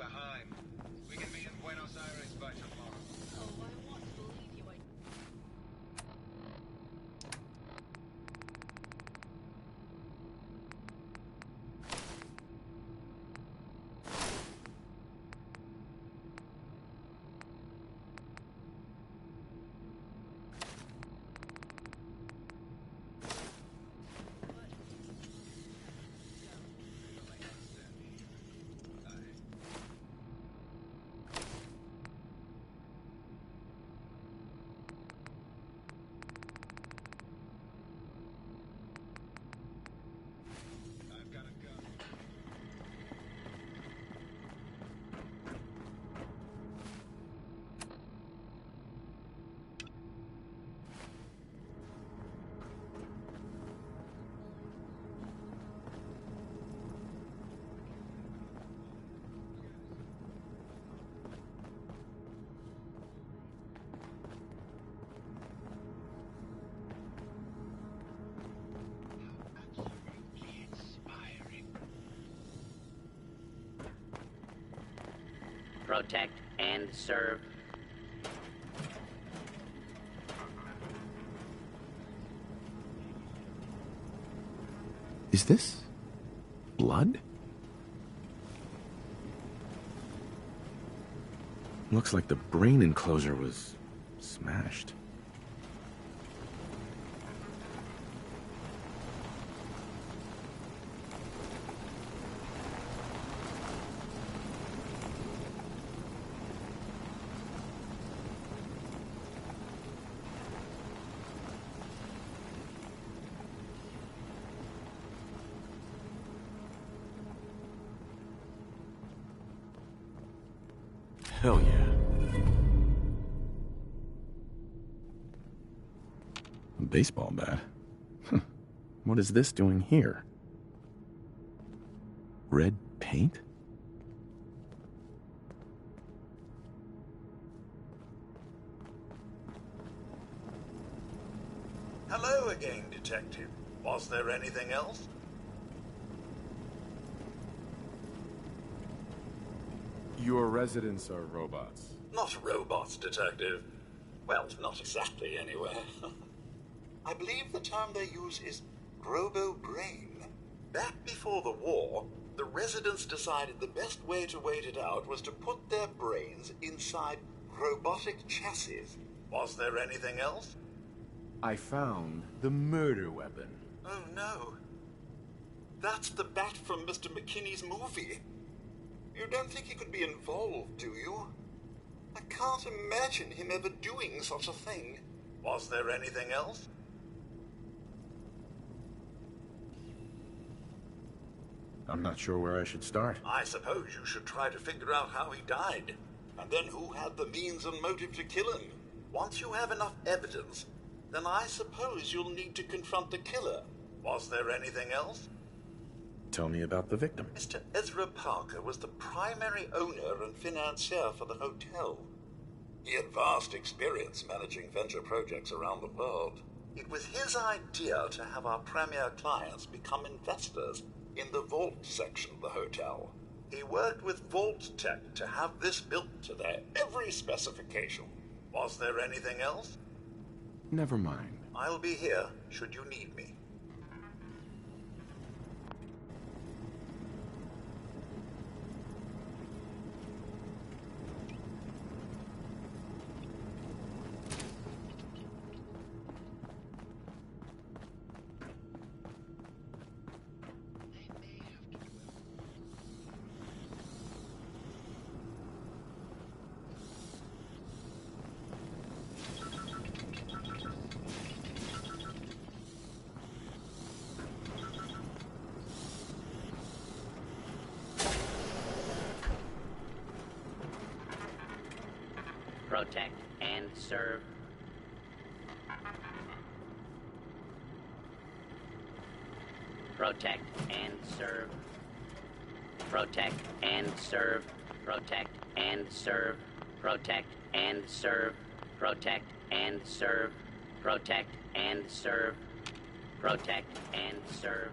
behind. We can be in Buenos Aires by tomorrow. Oh, I want to believe you. I've got a gun. Absolutely inspiring. Protect and serve. Is this blood? Looks like the brain enclosure was smashed. Hell yeah. A baseball bat? What is this doing here? Red paint? Hello again, Detective. Was there anything else? Your residents are robots. Not robots, Detective. Well, not exactly, anyway. I believe the term they use is robo-brain. Back before the war, the residents decided the best way to wait it out was to put their brains inside robotic chassis. Was there anything else? I found the murder weapon. Oh, no. That's the bat from Mr. McKinney's movie. You don't think he could be involved, do you? I can't imagine him ever doing such a thing. Was there anything else? I'm not sure where I should start. I suppose you should try to figure out how he died. And then who had the means and motive to kill him. Once you have enough evidence, then I suppose you'll need to confront the killer. Was there anything else? Tell me about the victim. Mr. Ezra Parker was the primary owner and financier for the hotel. He had vast experience managing venture projects around the world. It was his idea to have our premier clients become investors in the vault section of the hotel. He worked with Vault Tech to have this built to their every specification. Was there anything else? Never mind. I'll be here should you need me. Protect and serve. Protect and serve. Protect and serve. Protect and serve. Protect and serve. Protect and serve. Protect and serve. Protect and serve.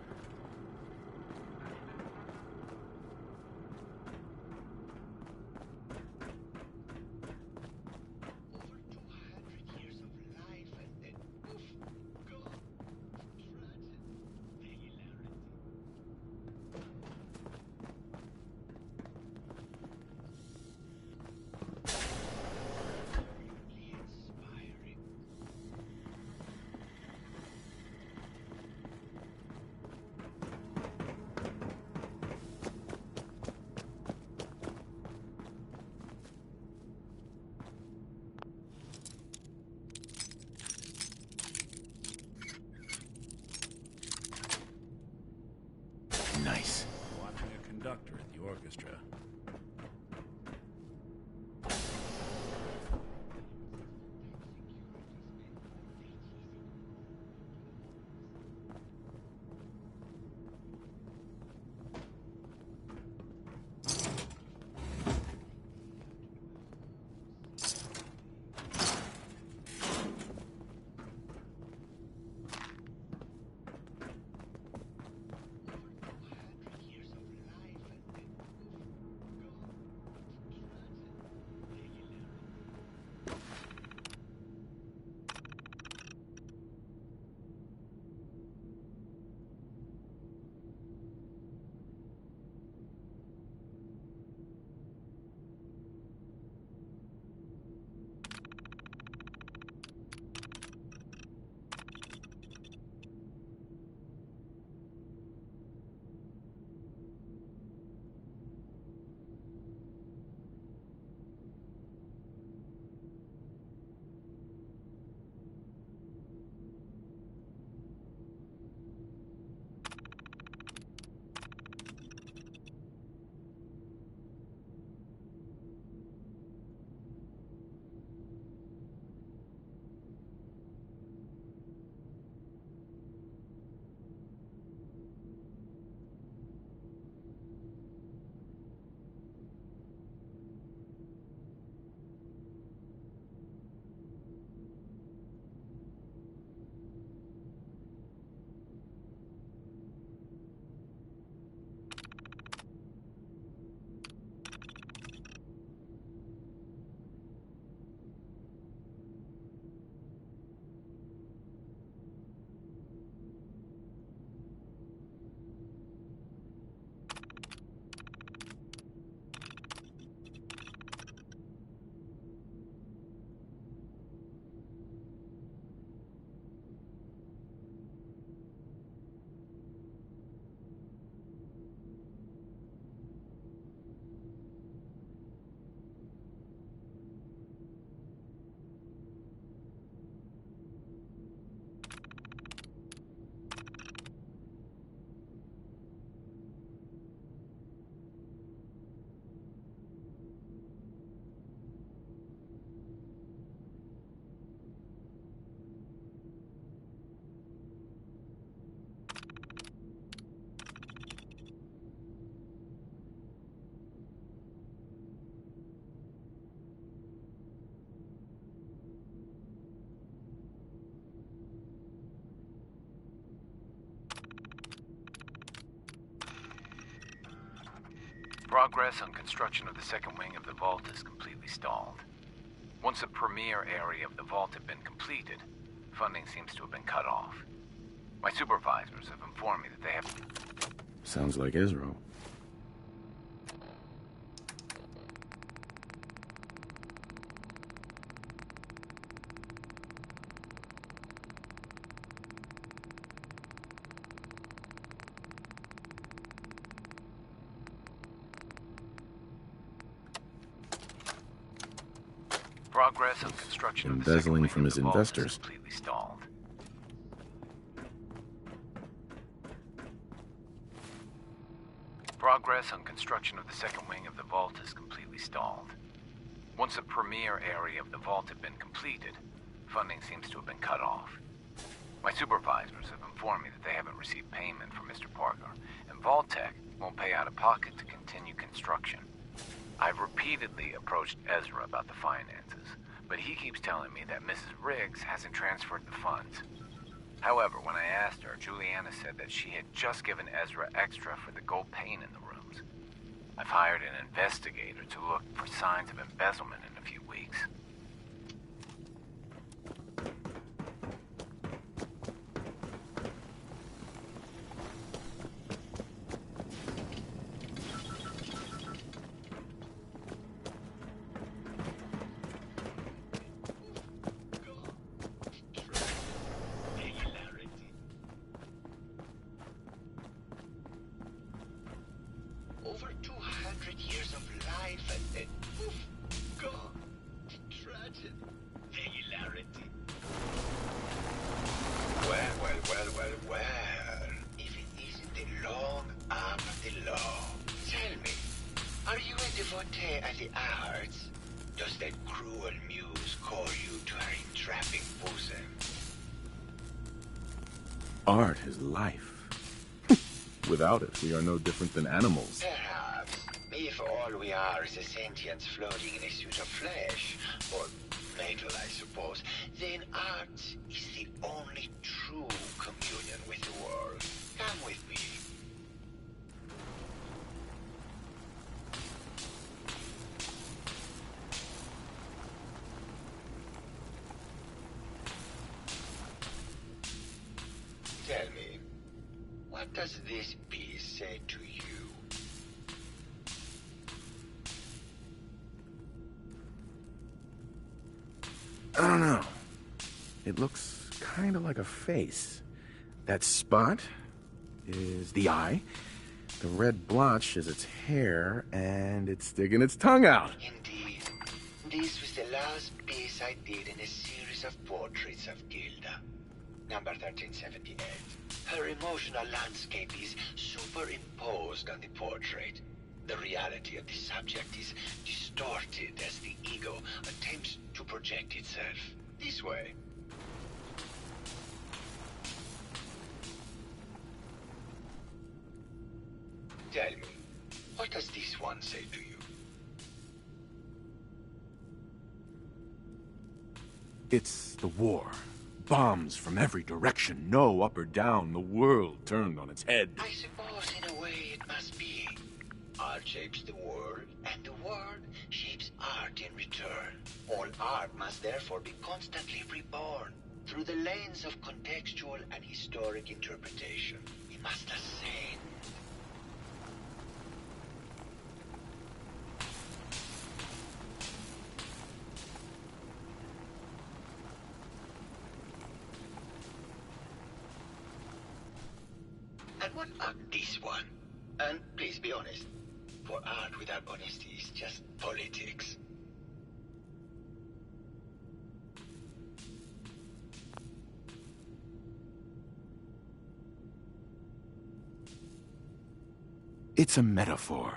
Progress on construction of the second wing of the vault is completely stalled. Once the premier area of the vault had been completed, funding seems to have been cut off. My supervisors have informed me that they have... Sounds like Israel. Progress on construction of the second Embezzling wing from of his the vault is investors. completely stalled. Progress on construction of the second wing of the vault is completely stalled. Once the premier area of the vault had been completed, funding seems to have been cut off. My supervisors have informed me that they haven't received payment from Mr. Parker, and Vault-Tec won't pay out of pocket to continue construction. I've repeatedly approached Ezra about the finances, but he keeps telling me that Mrs. Riggs hasn't transferred the funds. However, when I asked her, Juliana said that she had just given Ezra extra for the gold paint in the rooms. I've hired an investigator to look for signs of embezzlement in a few weeks. Over 200 years of life and then poof, gone. Tragedy. Regularity. Well. If it isn't the long arm of the law. Tell me, are you a devotee of the arts? Does that cruel muse call you to her entrapping bosom? Art is life. Without it, we are no different than animals. Perhaps, if all we are is a sentience floating in a suit of flesh, or metal, I suppose, then art is the only true communion with the world. Come with me. Tell me, what does this piece say to you? I don't know. It looks kind of like a face. That spot is the eye. The red blotch is its hair, and it's sticking its tongue out. Indeed. This was the last piece I did in a series of portraits of Gilda. Number 1378. Her emotional landscape is superimposed on the portrait. The reality of the subject is distorted as the ego attempts to project itself. This way. Tell me, what does this one say to you? It's the war. Bombs from every direction, no up or down, the world turned on its head. I suppose in a way it must be. Art shapes the world, and the world shapes art in return. All art must therefore be constantly reborn through the lens of contextual and historic interpretation. We must ascend. And what about this one? And please be honest, for art without honesty is just politics. It's a metaphor.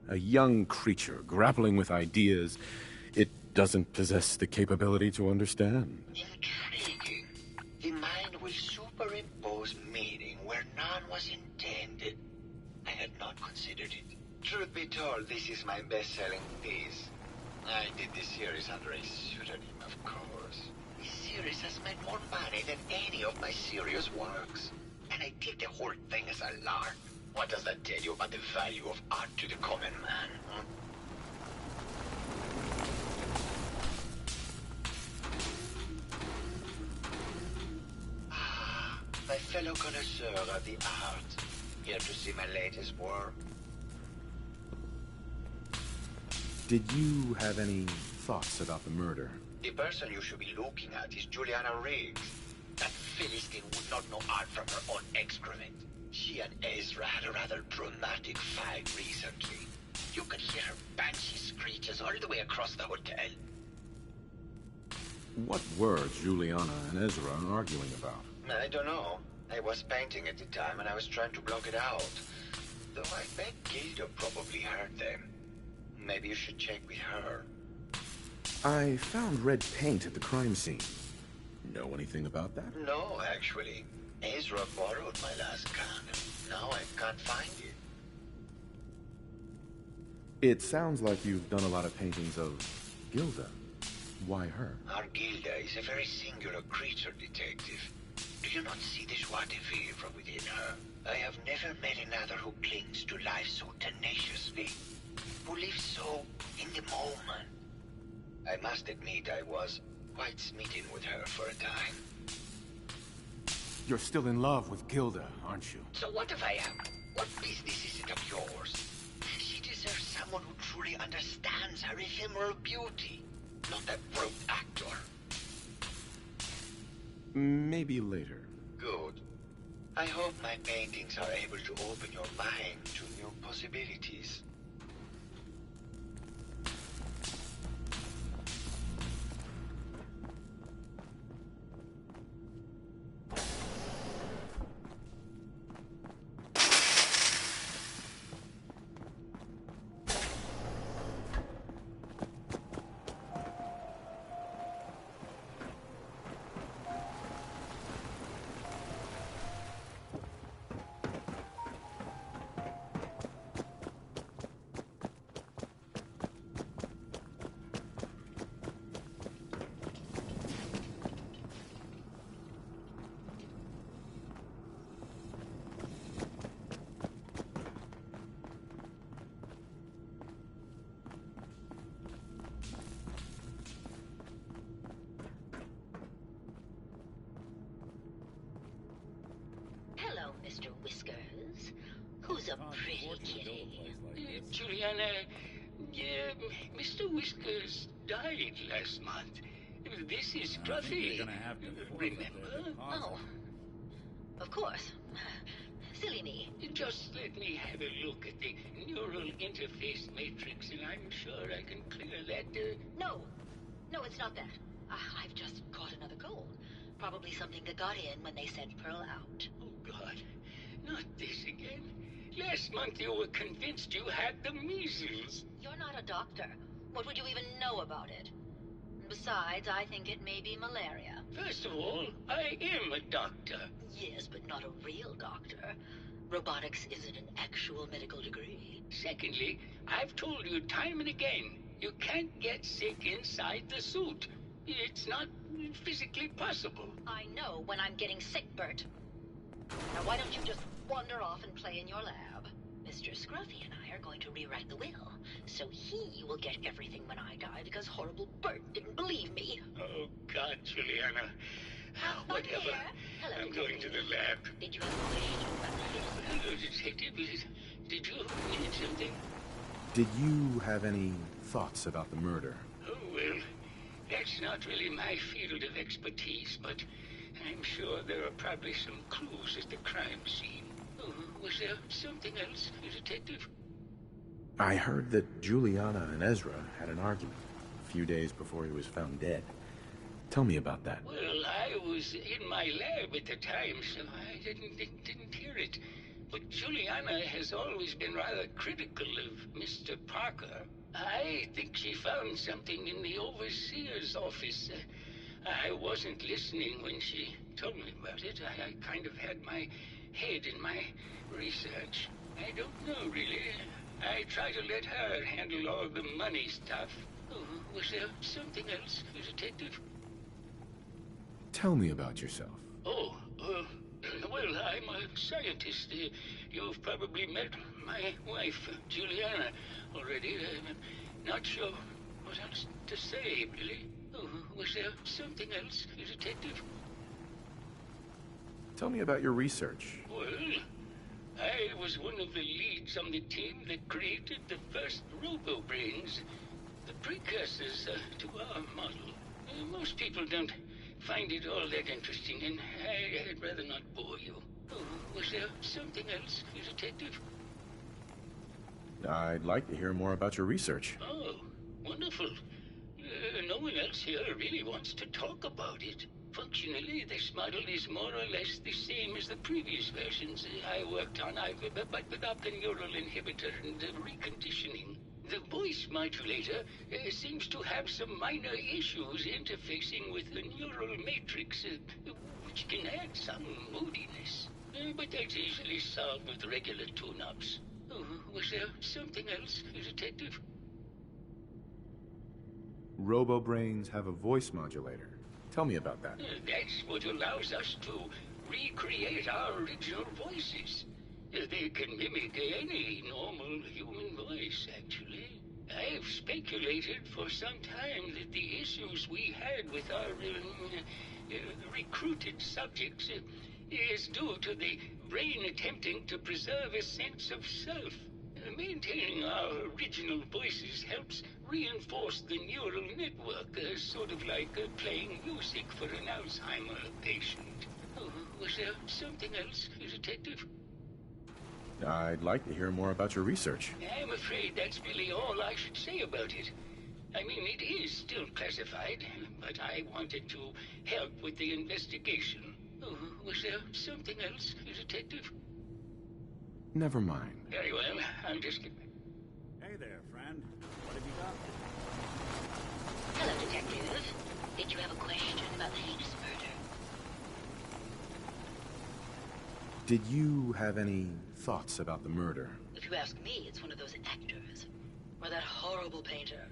A young creature grappling with ideas it doesn't possess the capability to understand. Intriguing. The mind will superimpose meaning where none was intended. I had not considered it. Truth be told, this is my best-selling piece. I did this series under a pseudonym, of course. This series has made more money than any of my serious works. And I did the whole thing as a lark. What does that tell you about the value of art to the common man? Hmm? My fellow connoisseur of the art. Here to see my latest work. Did you have any thoughts about the murder? The person you should be looking at is Juliana Riggs. That Philistine would not know art from her own excrement. She and Ezra had a rather dramatic fight recently. You could hear her banshee screeches all the way across the hotel. What were Juliana and Ezra arguing about? I don't know. I was painting at the time and I was trying to block it out. Though I bet Gilda probably heard them. Maybe you should check with her. I found red paint at the crime scene. Know anything about that? No, actually. Ezra borrowed my last gun. Now I can't find it. It sounds like you've done a lot of paintings of Gilda. Why her? Our Gilda is a very singular creature, detective. Do you not see the joie de vivre within her? I have never met another who clings to life so tenaciously. Who lives so in the moment. I must admit I was quite smitten with her for a time. You're still in love with Gilda, aren't you? So what if I am? What business is it of yours? She deserves someone who truly understands her ephemeral beauty, not that rogue actor. Maybe later. Good. I hope my paintings are able to open your mind to new possibilities. Hello, Mr. Whiskers. Who's a pretty kitty? Juliana, Mr. Whiskers died last month. This is Scruffy. Remember? Oh. Of course. Silly me. Just let me have a look at the neural interface matrix, and I'm sure I can clear that. No. No, it's not that. I've just caught another cold. Probably something that got in when they sent Pearl out. Oh, God. Not this again. Last month you were convinced you had the measles. You're not a doctor. What would you even know about it? Besides, I think it may be malaria. First of all, I am a doctor. Yes, but not a real doctor. Robotics isn't an actual medical degree. Secondly, I've told you time and again, you can't get sick inside the suit. It's not physically possible. I know when I'm getting sick, Bert. Now why don't you just wander off and play in your lab? Mr. Scruffy and I are going to rewrite the will, so he will get everything when I die because horrible Bert didn't believe me. Oh, God, Juliana. Have fun Whatever. here. Hello, I'm going to the lab. Did you have a question about me? Hello, Detective. Did you need something? Did you have any thoughts about the murder? Oh, well, that's not really my field of expertise, but I'm sure there are probably some clues at the crime scene. Oh, was there something else, Detective? I heard that Juliana and Ezra had an argument a few days before he was found dead. Tell me about that. Well, I was in my lab at the time, so I didn't hear it. But Juliana has always been rather critical of Mr. Parker. I think she found something in the overseer's office. I wasn't listening when she told me about it. I kind of had my head in my research. I don't know, really. I try to let her handle all the money stuff. Oh, was there something else, Detective? Tell me about yourself. Oh, Well, I'm a scientist. You've probably met my wife, Juliana, already. Not sure what else to say, really. Oh, was there something else, Detective? Tell me about your research. Well, I was one of the leads on the team that created the first RoboBrains, the precursors to our model. Most people don't find it all that interesting, and I'd rather not bore you. Oh, was there something else, Detective? I'd like to hear more about your research. Oh, wonderful. No one else here really wants to talk about it. Functionally, this model is more or less the same as the previous versions I worked on, but without the neural inhibitor and reconditioning. The voice modulator seems to have some minor issues interfacing with the neural matrix, which can add some moodiness. But that's easily solved with regular tune-ups. Oh, was there something else, Detective? RoboBrains have a voice modulator. Tell me about that. That's what allows us to recreate our original voices. They can mimic any normal human voice, actually. I've speculated for some time that the issues we had with our recruited subjects is due to the brain attempting to preserve a sense of self. Maintaining our original voices helps reinforce the neural network, sort of like playing music for an Alzheimer patient. Oh, was there something else, Detective? I'd like to hear more about your research. I'm afraid that's really all I should say about it. I mean, it is still classified, but I wanted to help with the investigation. Oh, was there something else, Detective? Never mind. Very well, I'll just get... Hey there, friend. What have you got? Hello, Detective. Did you have a question about the heinous murder? Did you have any thoughts about the murder? If you ask me, it's one of those actors. Or that horrible painter.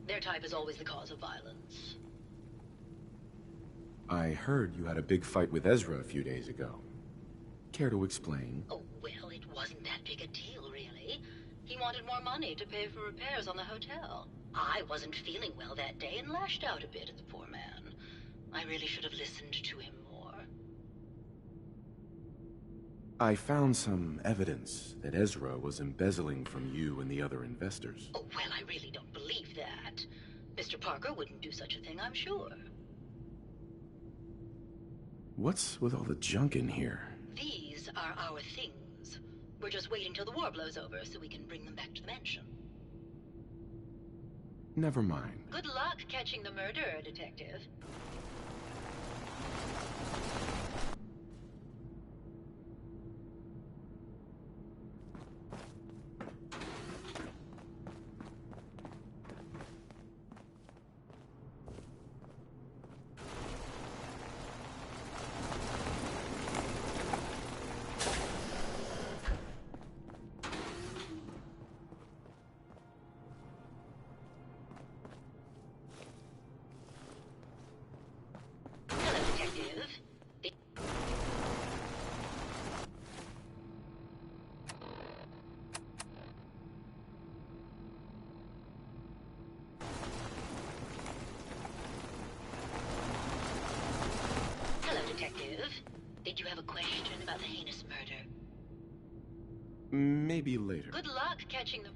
Their type is always the cause of violence. I heard you had a big fight with Ezra a few days ago. Care to explain? Oh, well, it wasn't that big a deal, really. He wanted more money to pay for repairs on the hotel. I wasn't feeling well that day and lashed out a bit at the poor man. I really should have listened to him more. I found some evidence that Ezra was embezzling from you and the other investors. Oh, well, I really don't believe that. Mr. Parker wouldn't do such a thing, I'm sure. What's with all the junk in here? These are our things. We're just waiting till the war blows over so we can bring them back to the mansion. Never mind. Good luck catching the murderer, Detective. Did you have a question about the heinous murder? Maybe later. Good luck catching the...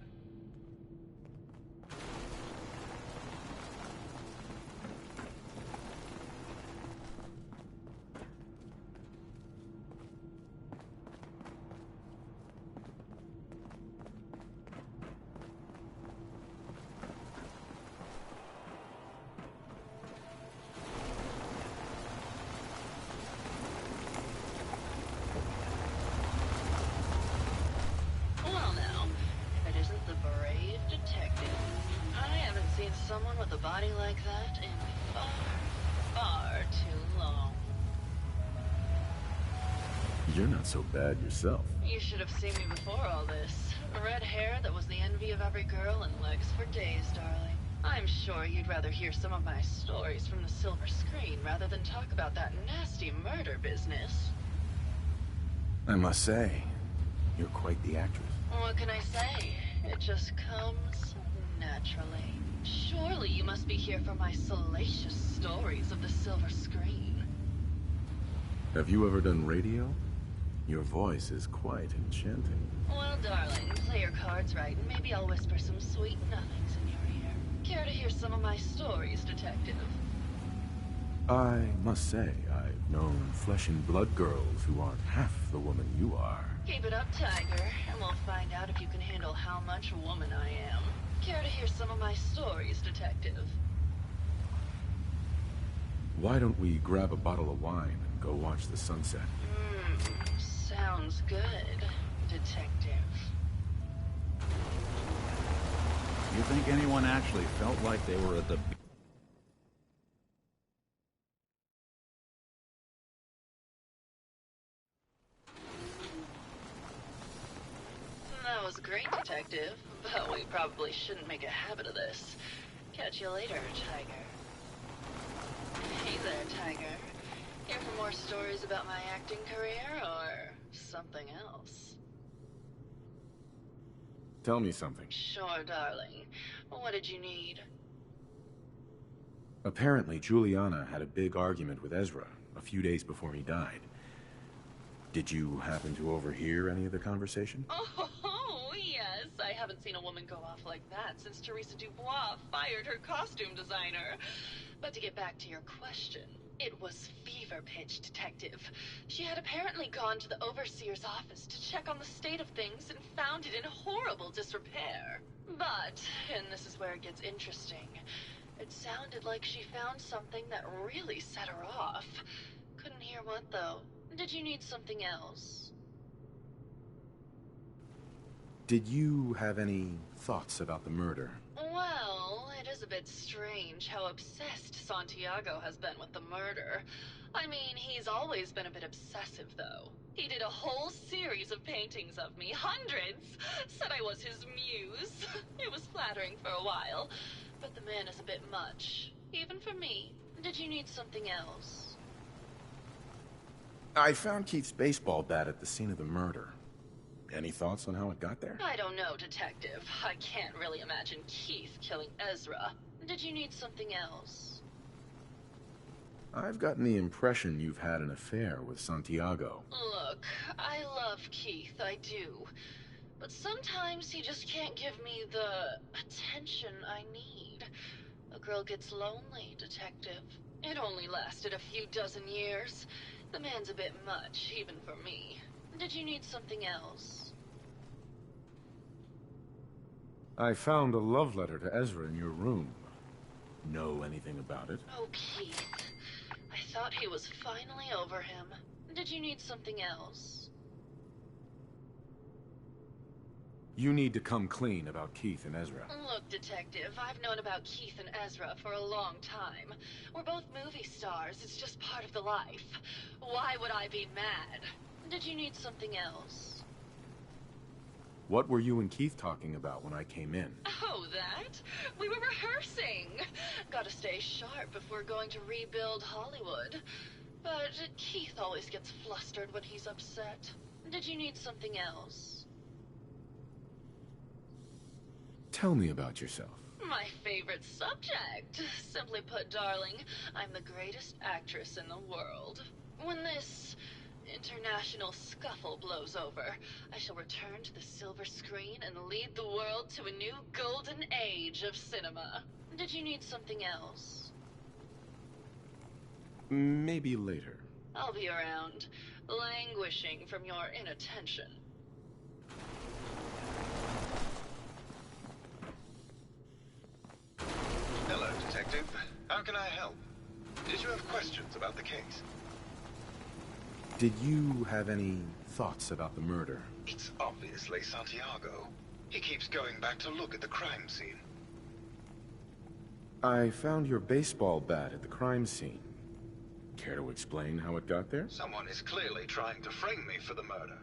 Someone with a body like that in far, far too long. You're not so bad yourself. You should have seen me before all this. Red hair that was the envy of every girl and legs for days, darling. I'm sure you'd rather hear some of my stories from the silver screen rather than talk about that nasty murder business. I must say, you're quite the actress. What can I say? It just comes naturally. Surely you must be here for my salacious stories of the silver screen. Have you ever done radio? Your voice is quite enchanting. Well, darling, play your cards right, and maybe I'll whisper some sweet nothings in your ear. Care to hear some of my stories, detective? I must say, I've known flesh and blood girls who aren't half the woman you are. Keep it up, Tiger, and we'll find out if you can handle how much woman I am. Care to hear some of my stories, detective? Why don't we grab a bottle of wine and go watch the sunset? Sounds good, detective. You think anyone actually felt like they were at the... That was great, detective, but we probably shouldn't make a habit of this. Catch you later, Tiger. Hey there, Tiger. Here for more stories about my acting career, or something else? Tell me something. Sure, darling. What did you need? Apparently, Juliana had a big argument with Ezra a few days before he died. Did you happen to overhear any of the conversation? Oh, yes. I haven't seen a woman go off like that since Teresa Dubois fired her costume designer. But to get back to your question, it was fever pitch, detective. She had apparently gone to the overseer's office to check on the state of things and found it in horrible disrepair. But, and this is where it gets interesting, it sounded like she found something that really set her off. Couldn't hear what, though. Did you need something else? Did you have any thoughts about the murder? Well, it is a bit strange how obsessed Santiago has been with the murder. I mean, he's always been a bit obsessive, though. He did a whole series of paintings of me, hundreds, said I was his muse. It was flattering for a while, but the man is a bit much, even for me. Did you need something else? I found Keith's baseball bat at the scene of the murder. Any thoughts on how it got there? I don't know, detective. I can't really imagine Keith killing Ezra. Did you need something else? I've gotten the impression you've had an affair with Santiago. Look, I love Keith, I do. But sometimes he just can't give me the attention I need. A girl gets lonely, detective. It only lasted a few dozen years. The man's a bit much, even for me. Did you need something else? I found a love letter to Ezra in your room. Know anything about it? Oh, Keith. I thought he was finally over him. Did you need something else? You need to come clean about Keith and Ezra. Look, detective, I've known about Keith and Ezra for a long time. We're both movie stars. It's just part of the life. Why would I be mad? Did you need something else? What were you and Keith talking about when I came in? Oh, that? We were rehearsing. Gotta stay sharp if we're going to rebuild Hollywood. But Keith always gets flustered when he's upset. Did you need something else? Tell me about yourself. My favorite subject. Simply put, darling, I'm the greatest actress in the world. When this international scuffle blows over, I shall return to the silver screen and lead the world to a new golden age of cinema. Did you need something else? Maybe later. I'll be around, languishing from your inattention. Hello, Detective. How can I help? Did you have questions about the case? Did you have any thoughts about the murder? It's obviously Santiago. He keeps going back to look at the crime scene. I found your baseball bat at the crime scene. Care to explain how it got there? Someone is clearly trying to frame me for the murder.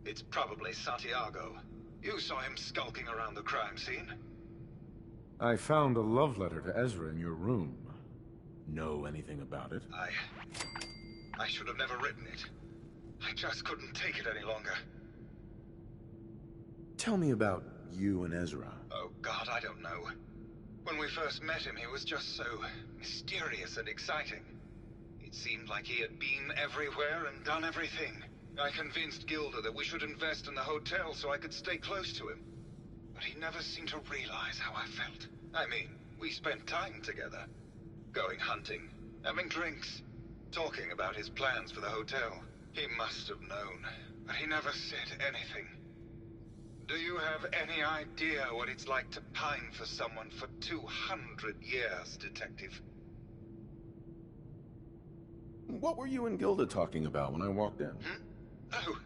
It's probably Santiago. You saw him skulking around the crime scene. I found a love letter to Ezra in your room. Know anything about it? I should have never written it. I just couldn't take it any longer. Tell me about you and Ezra. Oh God, I don't know. When we first met him, he was just so mysterious and exciting. It seemed like he had been everywhere and done everything. I convinced Gilda that we should invest in the hotel so I could stay close to him. But he never seemed to realize how I felt. I mean, we spent time together. Going hunting, having drinks, talking about his plans for the hotel. He must have known, but he never said anything. Do you have any idea what it's like to pine for someone for 200 years, Detective? What were you and Gilda talking about when I walked in? Oh,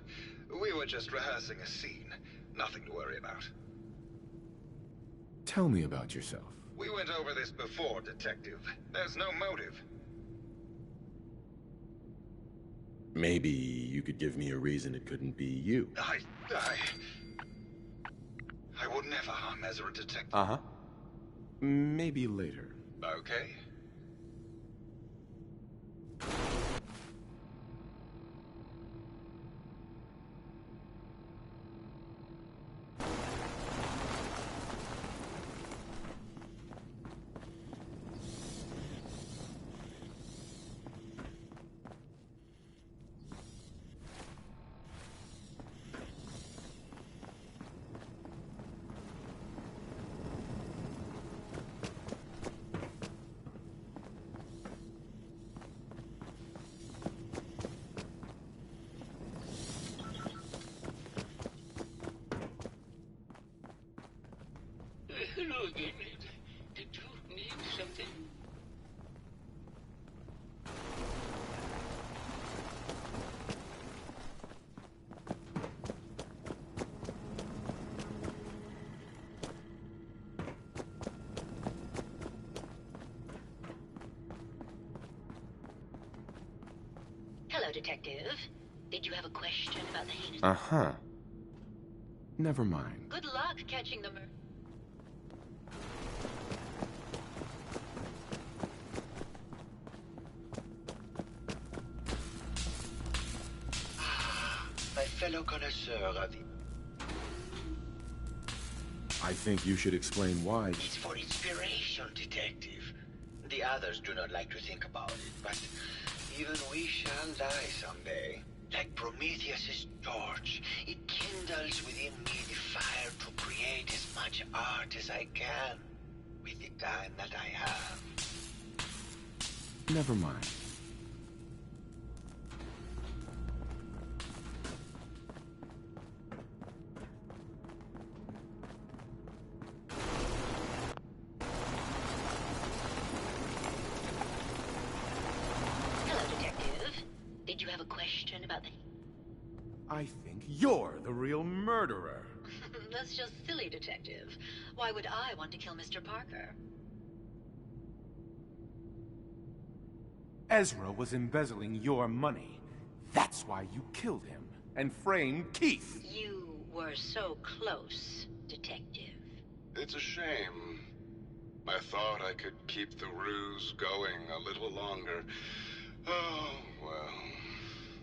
we were just rehearsing a scene. Nothing to worry about. Tell me about yourself. We went over this before, Detective. There's no motive. Maybe you could give me a reason it couldn't be you. I would never harm Ezra, Detective. Uh-huh. Maybe later. Okay. Hello again. Did you need something? Hello, Detective. Did you have a question about the heinous... Uh-huh. Never mind. Good luck catching the murderer. My fellow connoisseur of the... I think you should explain why. It's for inspiration, Detective. The others do not like to think about it, but even we shall die someday. Like Prometheus's torch, it kindles within me the fire to create as much art as I can with the time that I have. Never mind. I think you're the real murderer. That's just silly, Detective. Why would I want to kill Mr. Parker? Ezra was embezzling your money. That's why you killed him and framed Keith. You were so close, Detective. It's a shame. I thought I could keep the ruse going a little longer. Oh, well.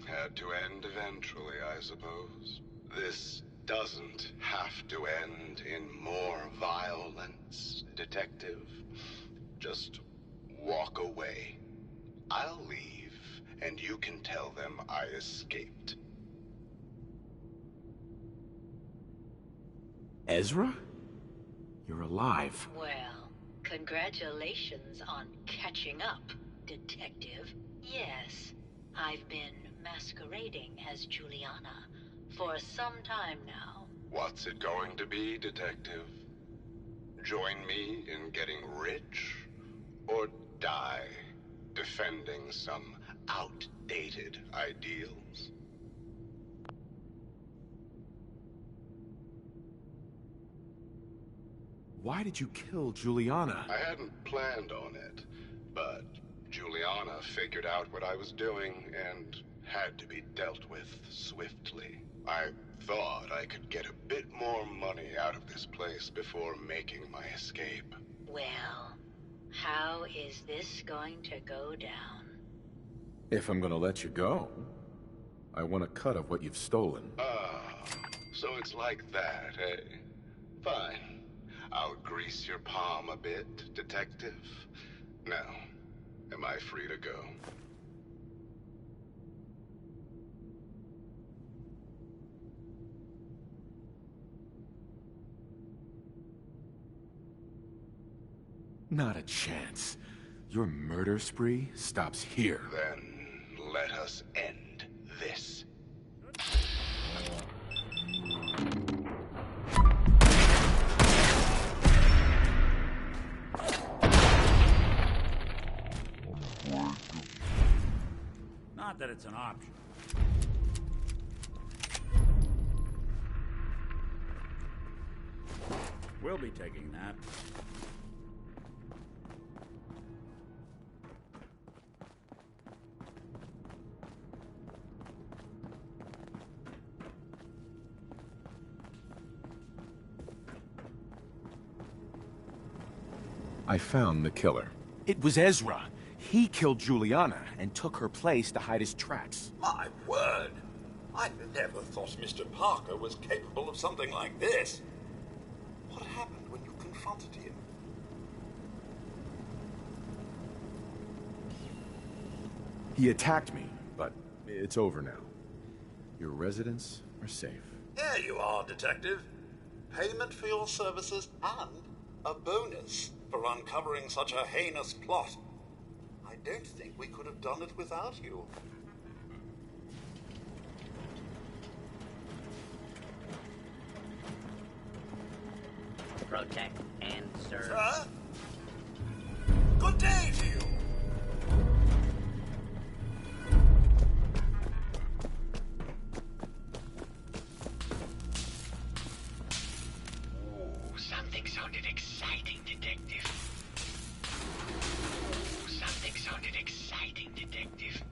Had to end eventually, I suppose. This doesn't have to end in more violence, Detective. Just walk away. I'll leave, and you can tell them I escaped. Ezra? You're alive. Well, congratulations on catching up, Detective. Yes, I've been masquerading as Juliana for some time now. What's it going to be, Detective? Join me in getting rich? Or die defending some outdated ideals? Why did you kill Juliana? I hadn't planned on it, but Juliana figured out what I was doing and had to be dealt with swiftly. I thought I could get a bit more money out of this place before making my escape. Well, how is this going to go down? If I'm gonna let you go. I want a cut of what you've stolen. Ah, so it's like that, eh? Fine. I'll grease your palm a bit, detective. Now, am I free to go? Not a chance. Your murder spree stops here. Then let us end this. Not that it's an option. We'll be taking that. I found the killer. It was Ezra. He killed Juliana and took her place to hide his tracks. My word! I never thought Mr. Parker was capable of something like this. What happened when you confronted him? He attacked me, but it's over now. Your residents are safe. Here you are, Detective. Payment for your services and a bonus for uncovering such a heinous plot. I don't think we could have done it without you. Protect and serve. Sir? Good day to you. Ooh, something sounded exciting, Detective. Ooh, something sounded exciting, Detective.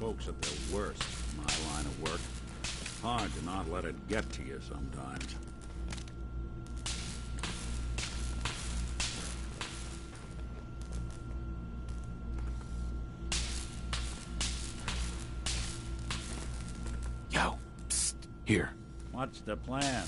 Folks at their worst in my line of work. Hard to not let it get to you sometimes. Yo, psst, here. What's the plan?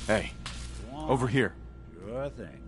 Hey, Go on. over here. Sure thing.